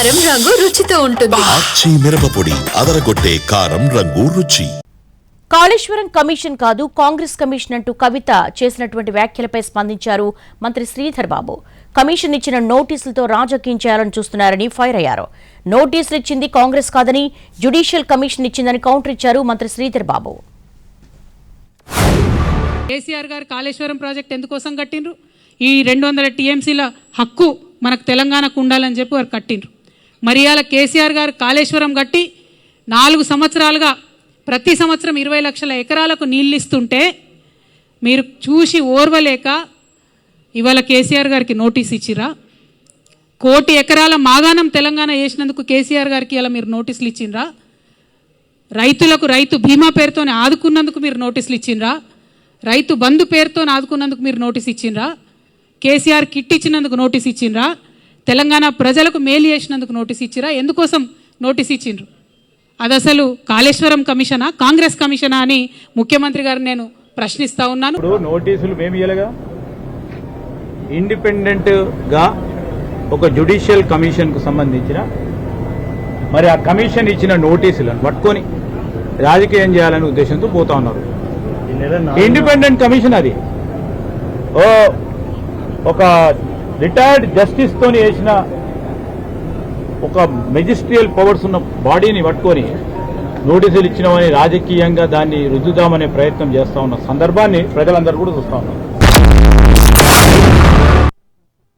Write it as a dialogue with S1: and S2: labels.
S1: కారం రంగు రుచితో ఉంటుంది.
S2: ఆచి మిరపపొడి అదరగొట్టే కారం రంగు రుచి.
S3: కాళేశ్వరం కమిషన్ కాదు కాంగ్రెస్ కమిషన్ అంటూ కవిత చేసినటువంటి వ్యాఖ్యలపై స్పందించారు మంత్రి శ్రీధర్ బాబు. కమిషన్ ఇచ్చిన నోటీసులతో రాజకీయం చేయాలని చూస్తున్నారని ఫైర్ అయ్యారు. నోటీసులు ఇచ్చింది కాంగ్రెస్ కాదని జ్యుడిషియల్ కమిషన్ ఇచ్చిందని కౌంటర్ ఇచ్చారు మంత్రి శ్రీధర్ బాబు.
S4: కేసీఆర్ గారు కాళేశ్వరం ప్రాజెక్ట్ ఎందుకోసం కట్టిండ్రు? ఈ 200 టీఎంసీల హక్కు మనకు తెలంగాణకు ఉండాలని చెప్పి వారు కట్టిండ్రు. మరి ఇవాళ కేసీఆర్ గారు కాళేశ్వరం కట్టి 4 సంవత్సరాలుగా ప్రతి సంవత్సరం 20 లక్షల ఎకరాలకు నీళ్ళు ఇస్తుంటే మీరు చూసి ఓర్వలేక ఇవాళ కేసీఆర్ గారికి నోటీస్ ఇచ్చిరా? 1 కోటి ఎకరాల మాగాణం తెలంగాణ చేసినందుకు కేసీఆర్ గారికి ఇలా మీరు నోటీసులు ఇచ్చిండ్రా? రైతులకు రైతు బీమా పేరుతోనే ఆదుకున్నందుకు మీరు నోటీసులు ఇచ్చిండ్రా? రైతు బంధు పేరుతో ఆదుకున్నందుకు మీరు నోటీస్ ఇచ్చిండ్రా? కేసీఆర్ కిట్ ఇచ్చినందుకు నోటీస్ ఇచ్చిండ్రా? తెలంగాణ ప్రజలకు మేలు చేసినందుకు నోటీస్ ఇచ్చిరా? ఎందుకోసం నోటీస్ ఇచ్చిండ్రు? అది అసలు కాళేశ్వరం కమిషనా కాంగ్రెస్ కమిషనా అని ముఖ్యమంత్రి గారు నేను ప్రశ్నిస్తా ఉన్నాను.
S5: ఇప్పుడు నోటీసులు మేము ఇయ్యలేగా, ఇండిపెండెంట్ గా ఒక జ్యుడిషియల్ కమిషన్ కు సంబంధించిన మరి ఆ కమిషన్ ఇచ్చిన నోటీసులను పట్టుకొని రాజకీయం చేయాలనే ఉద్దేశంతో పోతా ఉన్నారు. ఇండిపెండెంట్ కమిషన్ అది ఒక రిటైర్డ్ జస్టిస్ తోని వేసిన ఒక మెజిస్ట్రియల్ పవర్స్ ఉన్న బాడీని పట్టుకొని నోటీసులు ఇచ్చినామని రాజకీయంగా దాన్ని రుద్దుదామనే ప్రయత్నం చేస్తా ఉన్న సందర్భాన్ని ప్రజలందరూ కూడా చూస్తా ఉన్నారు.